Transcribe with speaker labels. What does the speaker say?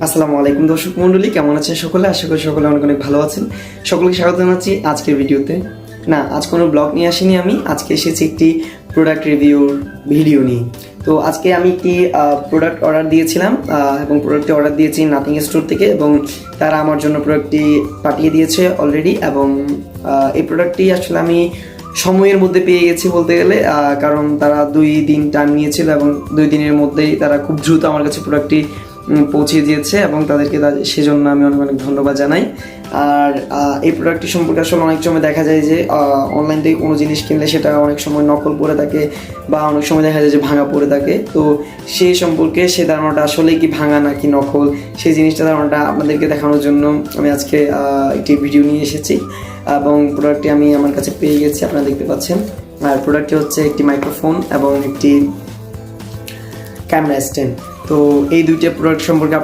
Speaker 1: আসসালামু আলাইকুম দর্শক মণ্ডলী, কেমন আছেন সকলে? আশা করি সকলে অনেক অনেক ভালো আছেন। সকলকে স্বাগত জানাচ্ছি আজকের ভিডিওতে। না, আজ কোনো ব্লগ নিয়ে আসিনি আমি, আজকে এসেছি একটি প্রোডাক্ট রিভিউর ভিডিও নিয়ে। তো আজকে আমি একটি প্রোডাক্ট অর্ডার দিয়েছিলাম এবং প্রোডাক্টটি অর্ডার দিয়েছি নাথিং স্টোর থেকে, এবং তারা আমার জন্য প্রোডাক্টটি পাঠিয়ে দিয়েছে অলরেডি। এবং এই প্রোডাক্টটি আসলে আমি সময়ের মধ্যে পেয়ে গেছি বলতে গেলে, কারণ তারা 2 দিন টাইম নিয়েছিল এবং 2 দিনের মধ্যেই তারা খুব দ্রুত আমার কাছে প্রোডাক্টটি পৌঁছে দিয়েছে, এবং তাদেরকে সেজন্য আমি অনেক অনেক ধন্যবাদ জানাই। আর এই প্রোডাক্টটি সম্পর্কে আসলে অনেক সময় দেখা যায় যে অনলাইন থেকে কোনো জিনিস কিনলে সেটা অনেক সময় নকল পড়ে থাকে, বা অনেক সময় দেখা যায় যে ভাঙা পড়ে থাকে। তো সেই সম্পর্কে সে ধারণাটা আসলে কি ভাঙা নাকি নকল, সেই জিনিসটা ধারণাটা আপনাদেরকে দেখানোর জন্য আমি আজকে একটি ভিডিও নিয়ে এসেছি। এবং প্রোডাক্টটি আমি আমার কাছে পেয়ে গেছি, আপনারা দেখতে পাচ্ছেন। আর প্রোডাক্টটি হচ্ছে একটি মাইক্রোফোন এবং একটি ক্যামেরা স্ট্যান্ড। তো এই দুইটা প্রোডাক্ট সম্পর্কে